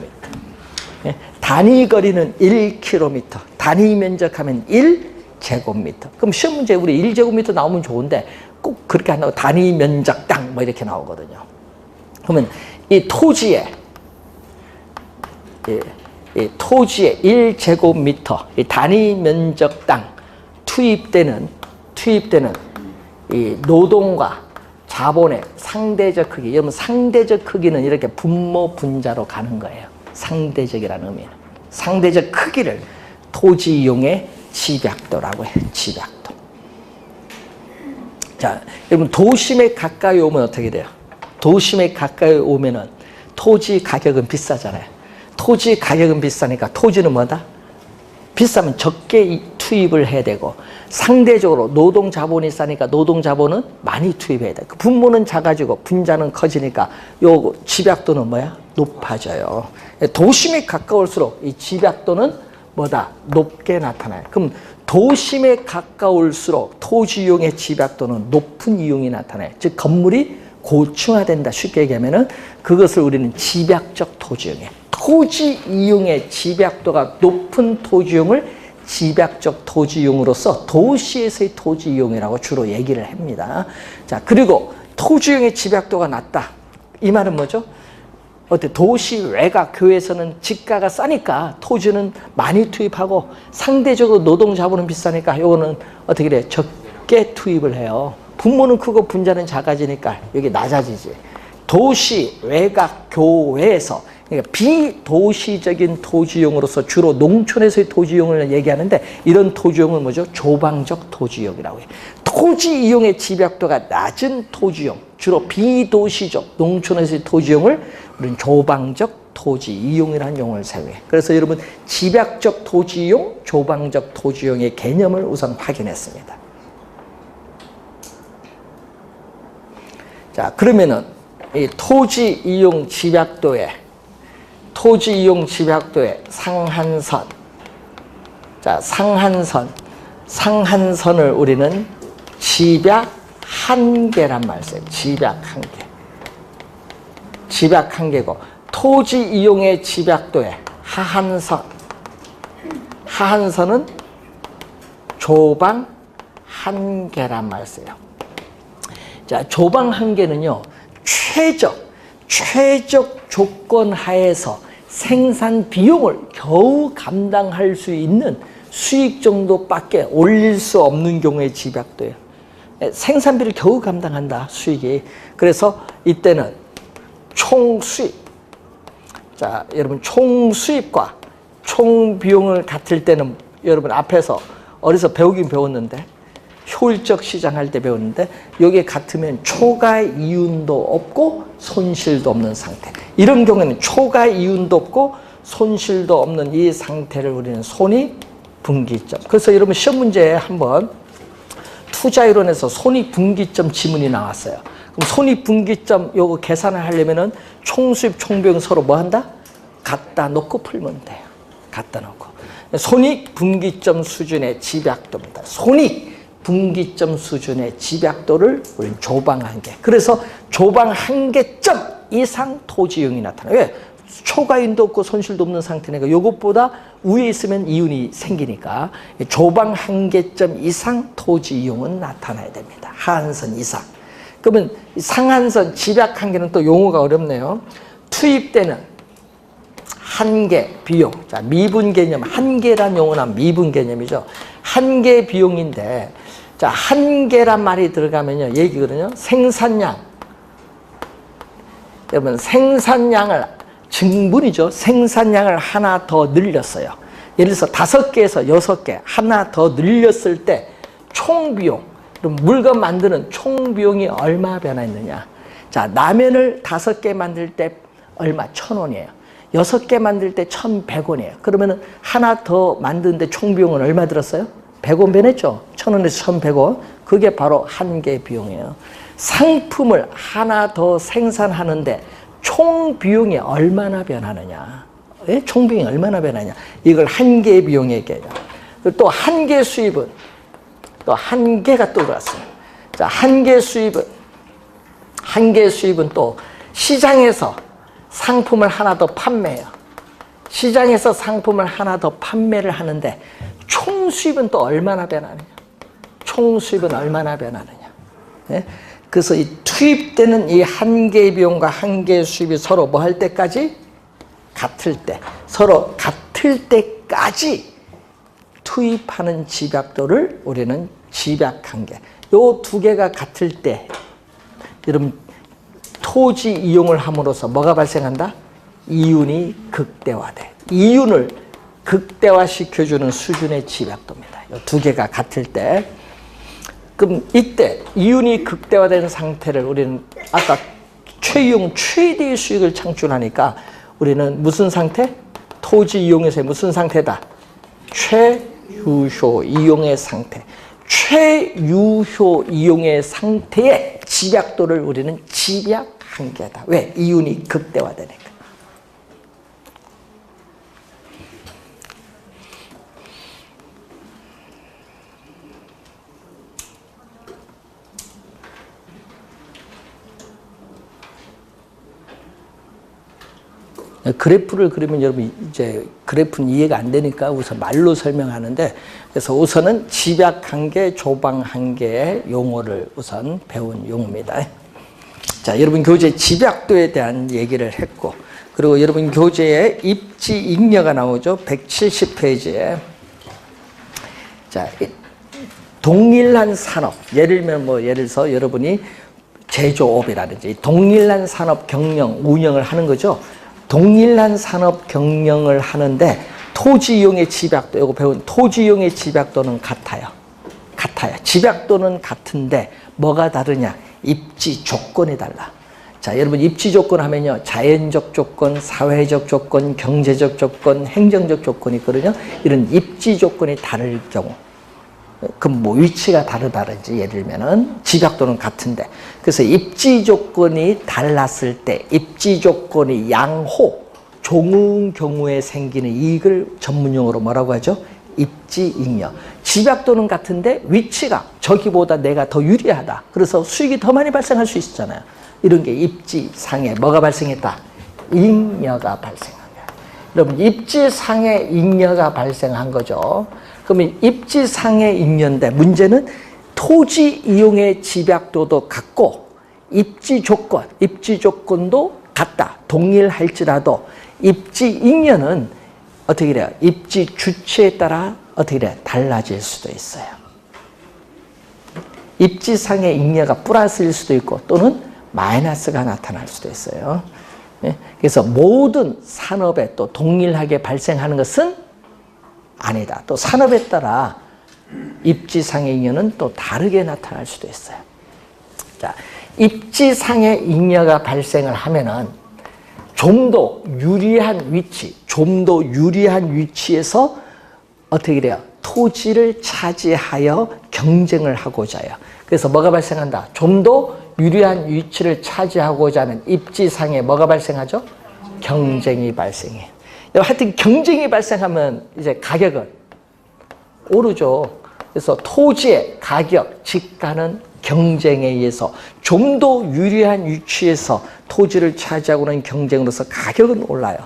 [SPEAKER 1] 예, 단위 거리는 1km. 단위 면적 하면 1제곱미터. 그럼 시험 문제 우리 1제곱미터 나오면 좋은데 꼭 그렇게 안 나오고 단위 면적 땅 뭐 이렇게 나오거든요. 그러면 이 토지에 이 토지의 1제곱미터 이 단위 면적 땅 투입되는 이 노동과 자본의 상대적 크기. 여러분 상대적 크기는 이렇게 분모 분자로 가는 거예요. 상대적이라는 의미는 상대적 크기를 토지 이용의 집약도라고 해요. 집약도. 자, 여러분 도심에 가까이 오면 어떻게 돼요? 도심에 가까이 오면은 토지 가격은 비싸잖아요. 토지 가격은 비싸니까 토지는 뭐다? 비싸면 적게 투입을 해야 되고 상대적으로 노동 자본이 싸니까 노동 자본은 많이 투입해야 돼. 그 분모는 작아지고 분자는 커지니까 요 집약도는 뭐야? 높아져요. 도심에 가까울수록 이 집약도는 뭐다? 높게 나타나요. 그럼 도심에 가까울수록 토지 이용의 집약도는 높은 이용이 나타나요. 즉 건물이 고층화된다. 쉽게 얘기하면은 그것을 우리는 집약적 토지 이용이에요. 토지 이용의 집약도가 높은 토지 이용을 집약적 토지 이용으로서 도시에서의 토지 이용이라고 주로 얘기를 합니다. 자, 그리고 토지 이용의 집약도가 낮다. 이 말은 뭐죠? 어때? 도시 외곽 교외에서는 지가가 싸니까 토지는 많이 투입하고 상대적으로 노동 자본은 비싸니까 요거는 어떻게 돼? 적게 투입을 해요. 분모는 크고 분자는 작아지니까 여기 낮아지지. 도시 외곽 교외에서 그러니까 비도시적인 토지용으로서 주로 농촌에서의 토지용을 얘기하는데 이런 토지용은 뭐죠? 조방적 토지용이라고 해요. 토지 이용의 집약도가 낮은 토지용, 주로 비도시적 농촌에서의 토지용을 우리는 조방적 토지 이용이라는 용어를 사용해요. 그래서 여러분 집약적 토지 이용, 조방적 토지 이용의 개념을 우선 확인했습니다. 자, 그러면은 이 토지 이용 집약도의 상한선. 자, 상한선을 우리는 집약 한계란 말 써요. 집약 한계. 집약 한계고, 토지 이용의 집약도의 하한선은 조방 한계란 말 써요. 자, 조방 한계는요, 최적 조건 하에서 생산 비용을 겨우 감당할 수 있는 수익 정도밖에 올릴 수 없는 경우에 집약도예요. 생산비를 겨우 감당한다, 수익이. 그래서 이때는 총수입. 자, 여러분, 총수입과 총비용을 같을 때는 여러분 앞에서 어디서 배우긴 배웠는데, 효율적 시장할 때 배웠는데, 여기에 같으면 초과 이윤도 없고 손실도 없는 상태. 이런 경우에는 초과 이윤도 없고 손실도 없는 이 상태를 우리는 손익분기점. 그래서 여러분 시험 문제에 한번 투자이론에서 손익분기점 지문이 나왔어요. 그럼 손익분기점 요거 계산을 하려면은 총수입, 총비용 서로 뭐 한다? 갖다 놓고 풀면 돼요. 갖다 놓고. 손익분기점 수준의 집약도입니다. 손익분기점 수준의 집약도를 우리는 조방 한계. 그래서 조방 한계점 이상 토지 이용이 나타나요. 왜? 초과 이윤도 없고 손실도 없는 상태니까 이것보다 위에 있으면 이윤이 생기니까 조방 한계점 이상 토지 이용은 나타나야 됩니다. 하한선 이상. 그러면 상한선, 집약한계는 또 용어가 어렵네요. 투입되는 한계, 비용. 자, 미분 개념, 한계란 용어는 미분 개념이죠. 한계 비용인데, 자, 한계란 말이 들어가면요, 얘기거든요. 생산량. 여러분, 생산량을, 증분이죠. 생산량을 하나 더 늘렸어요. 예를 들어서 5개에서 6개, 하나 더 늘렸을 때 총 비용, 그럼 물건 만드는 총 비용이 얼마 변화했느냐. 자, 라면을 5개 만들 때 얼마? 1,000원이에요. 6개 만들 때 1,100원이에요. 그러면은 하나 더 만드는데 총 비용은 얼마 들었어요? 100원 변했죠. 1,000원에서 1,100원. 그게 바로 한계 비용이에요. 상품을 하나 더 생산하는데 총 비용이 얼마나 변하느냐. 예? 총 비용이 얼마나 변하냐. 이걸 한계 비용 얘기해요. 또 한계 수입은 또 한계가 또 들어왔어요. 자, 한계 수입은 또 시장에서 상품을 하나 더 판매해요. 시장에서 상품을 하나 더 판매를 하는데 총 수입은 또 얼마나 변하느냐. 총 수입은 얼마나 변하느냐. 예? 그래서 이 투입되는 이 한계 비용과 한계 수입이 서로 뭐 할 때까지? 같을 때. 서로 같을 때까지 투입하는 집약도를 우리는 집약한계. 요 두 개가 같을 때, 여러분, 토지 이용을 함으로써 뭐가 발생한다? 이윤이 극대화돼. 이윤을 극대화시켜주는 수준의 집약도입니다. 요 두 개가 같을 때. 그럼 이때 이윤이 극대화된 상태를 우리는 아까 최이용, 최대의 수익을 창출하니까 우리는 무슨 상태? 토지 이용에서의 무슨 상태다? 최유효 이용의 상태. 최유효 이용의 상태의 집약도를 우리는 집약한계다. 왜? 이윤이 극대화되니까. 그래프를 그리면 여러분 이제 그래프는 이해가 안 되니까 우선 말로 설명하는데, 그래서 우선은 집약한계, 조방한계의 용어를 우선 배운 용어입니다. 자, 여러분 교재 집약도에 대한 얘기를 했고, 그리고 여러분 교재에 입지 잉여가 나오죠. 170페이지에. 자, 동일한 산업, 예를 들어서 여러분이 제조업이라든지 동일한 산업 경영, 운영을 하는 거죠. 동일한 산업 경영을 하는데 토지 이용의 집약도, 이거 배운 토지 이용의 집약도는 같아요. 집약도는 같은데 뭐가 다르냐? 입지 조건이 달라. 자, 여러분 입지 조건 하면요, 자연적 조건, 사회적 조건, 경제적 조건, 행정적 조건이 있거든요. 이런 입지 조건이 다를 경우, 그럼 뭐 위치가 다르다든지, 예를 들면은 집약도는 같은데, 그래서 입지 조건이 달랐을 때, 입지 조건이 양호, 좋은 경우에 생기는 이익을 전문용어로 뭐라고 하죠? 입지 잉여. 집약도는 같은데 위치가 저기보다 내가 더 유리하다. 그래서 수익이 더 많이 발생할 수 있잖아요. 이런 게 입지상에 뭐가 발생했다? 잉여가 발생한 거야. 여러분, 입지상에 잉여가 발생한 거죠. 그러면 입지상의 잉여인데 문제는 토지 이용의 집약도도 같고 입지 조건도 같다. 동일할지라도 입지 잉여는 어떻게 돼요? 입지 주체에 따라 어떻게 돼요? 달라질 수도 있어요. 입지상의 잉여가 플러스일 수도 있고 또는 마이너스가 나타날 수도 있어요. 그래서 모든 산업에 또 동일하게 발생하는 것은 아니다. 또 산업에 따라 입지상의 잉여는 또 다르게 나타날 수도 있어요. 자, 입지상의 잉여가 발생을 하면은 좀 더 유리한 위치에서 어떻게 돼요? 토지를 차지하여 경쟁을 하고자 해요. 그래서 뭐가 발생한다? 좀 더 유리한 위치를 차지하고자 하는 입지상에 뭐가 발생하죠? 경쟁이 발생해요. 하여튼 경쟁이 발생하면 이제 가격은 오르죠. 그래서 토지의 가격, 지가는 경쟁에 의해서 좀 더 유리한 위치에서 토지를 차지하고는 경쟁으로서 가격은 올라요.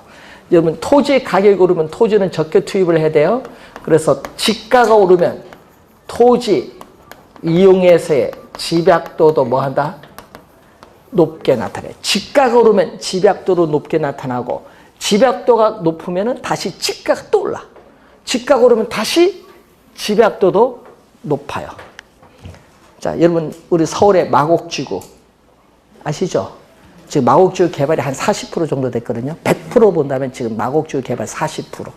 [SPEAKER 1] 여러분, 토지의 가격이 오르면 토지는 적게 투입을 해야 돼요. 그래서 지가가 오르면 토지 이용에서의 집약도도 뭐 한다? 높게 나타나요. 직가가 오르면 집약도도 높게 나타나고 집약도가 높으면 다시 직가가 또 올라. 직가가 오르면 다시 집약도도 높아요. 자, 여러분 우리 서울의 마곡지구 아시죠? 지금 마곡지구 개발이 한 40% 정도 됐거든요. 100% 본다면 지금 마곡지구 개발 40%.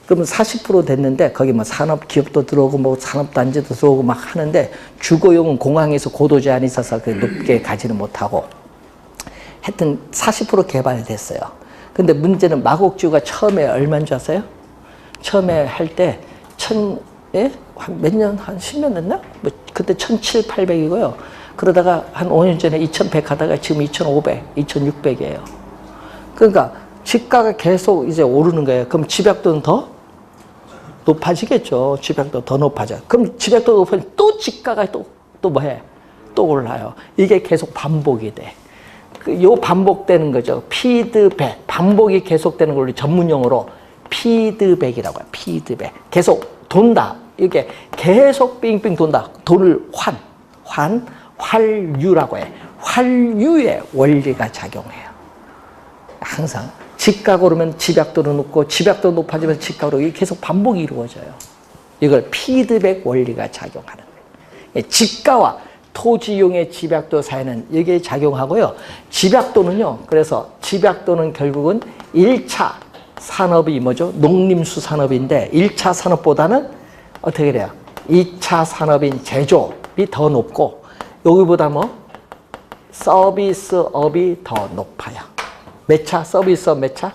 [SPEAKER 1] 그러면 40% 됐는데 거기 뭐 산업 기업도 들어오고 뭐 산업단지도 들어오고 막 하는데 주거용은 공항에서 고도 제한이 있어서 그 높게 가지는 못하고 하여튼 40% 개발됐어요. 근데 문제는 마곡지구가 처음에 얼마인 줄 아세요? 처음에 할 때 한 몇 년, 한 10년 됐나? 뭐 그때 1,700, 800이고요. 그러다가 한 5년 전에 2,100 하다가 지금 2,500, 2,600이에요. 그러니까 집가가 계속 이제 오르는 거예요. 그럼 집약도는 더 높아지겠죠. 집약도 더 높아져. 그럼 집약도 높아지면 또 집가가 또 뭐해? 또 올라요. 이게 계속 반복이 돼. 요 반복되는 거죠. 피드백. 반복이 계속되는 걸 우리 전문용어로 피드백이라고 해요. 피드백. 계속 돈다. 이게 계속 빙빙 돈다. 돈을 활유라고 해. 활유의 원리가 작용해요. 항상 집가가 오르면 집약도는 높고 집약도 높아지면 집가가 오르고 계속 반복이 이루어져요. 이걸 피드백 원리가 작용하는 거예요. 집가와 토지용의 집약도 사이는 이게 작용하고요. 집약도는요. 그래서 집약도는 결국은 1차 산업이 뭐죠? 농림수산업인데 1차 산업보다는 어떻게 돼요? 2차 산업인 제조업이 더 높고 여기보다 뭐 서비스업이 더 높아요. 몇 차? 서비스업 몇 차?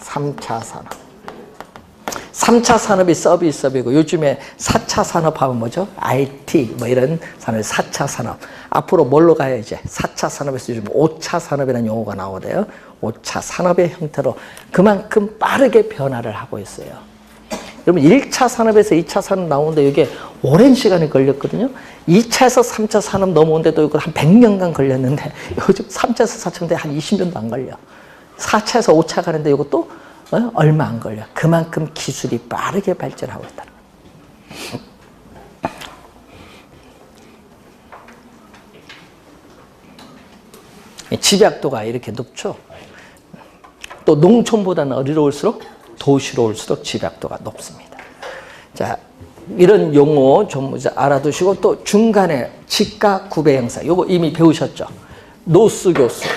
[SPEAKER 1] 3차 산업. 3차 산업이 서비스업이고 요즘에 4차 산업하면 뭐죠? IT 뭐 이런 산업이 4차 산업. 앞으로 뭘로 가요 이제? 4차 산업에서 요즘 5차 산업이라는 용어가 나오대요. 5차 산업의 형태로 그만큼 빠르게 변화를 하고 있어요. 여러분 1차 산업에서 2차 산업 나오는데 이게 오랜 시간이 걸렸거든요. 2차에서 3차 산업 넘어오는데도 이거 한 100년간 걸렸는데 요즘 3차에서 4차인데 한 20년도 안 걸려. 4차에서 5차 가는데 이것도 얼마 안 걸려. 그만큼 기술이 빠르게 발전하고 있다는 거예요. 집약도가 이렇게 높죠. 또 농촌보다는 어디로올수록 도시로 올수록 집약도가 높습니다. 자, 이런 용어 좀 알아두시고 또 중간에 직가 구배 형사 요거 이미 배우셨죠. 노수 교수.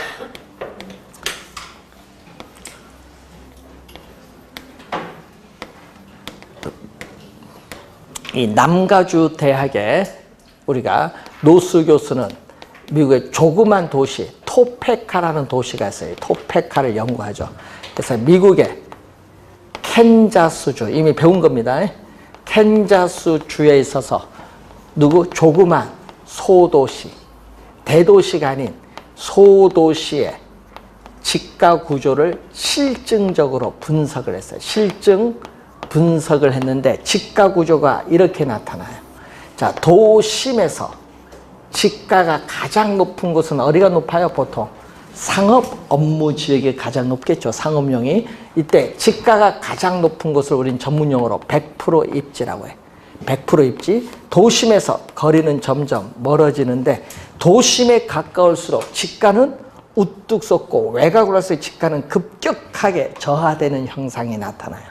[SPEAKER 1] 이 남가주 대학에 우리가 노수 교수는 미국의 조그만 도시 토페카라는 도시가 있어요. 토페카를 연구하죠. 그래서 미국의 캔자스주 이미 배운 겁니다. 캔자스주에 있어서 조그만 소도시 대도시가 아닌 소도시의 집가 구조를 실증적으로 분석을 했어요. 실증 분석을 했는데 집가 구조가 이렇게 나타나요. 자, 도심에서 집가가 가장 높은 곳은 어디가 높아요? 보통 상업 업무 지역이 가장 높겠죠. 상업용이. 이때 집가가 가장 높은 곳을 우린 전문용어로 100% 입지라고 해. 100% 입지. 도심에서 거리는 점점 멀어지는데 도심에 가까울수록 집가는 우뚝 솟고 외곽으로 해서 집가는 급격하게 저하되는 현상이 나타나요.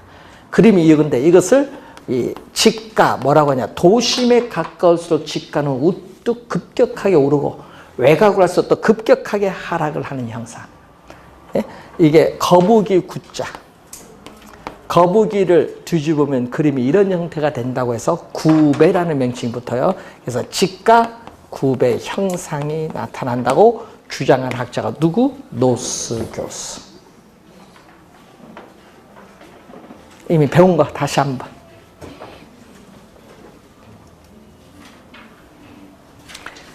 [SPEAKER 1] 그림이 이건데 이것을 이 집가 뭐라고 하냐. 도심에 가까울수록 집가는 우뚝 급격하게 오르고 외곽으로 해서 또 급격하게 하락을 하는 현상. 예? 이게 거북이 구자. 거북이를 뒤집으면 그림이 이런 형태가 된다고 해서 구배라는 명칭이 붙어요. 그래서 집가 구배 형상이 나타난다고 주장한 학자가 누구? 노스 교수. 이미 배운 거 다시 한번.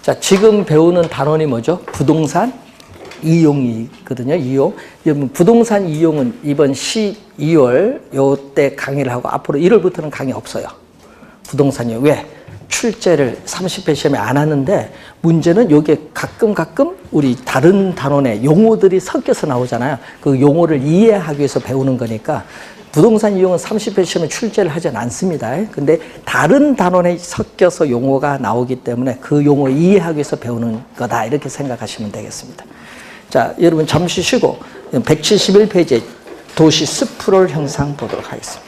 [SPEAKER 1] 자, 지금 배우는 단원이 뭐죠? 부동산 이용이거든요. 이용. 여러분, 부동산 이용은 이번 12월 요때 강의를 하고 앞으로 1월부터는 강의 없어요. 부동산 이용. 왜? 출제를 30회 시험에 안 하는데 문제는 요게 가끔 우리 다른 단원의 용어들이 섞여서 나오잖아요. 그 용어를 이해하기 위해서 배우는 거니까 부동산 이용은 30회 시험에 출제를 하진 않습니다. 근데 다른 단원에 섞여서 용어가 나오기 때문에 그 용어 이해하기 위해서 배우는 거다. 이렇게 생각하시면 되겠습니다. 자, 여러분 잠시 쉬고 171페이지에 도시 스프롤 형상 보도록 하겠습니다.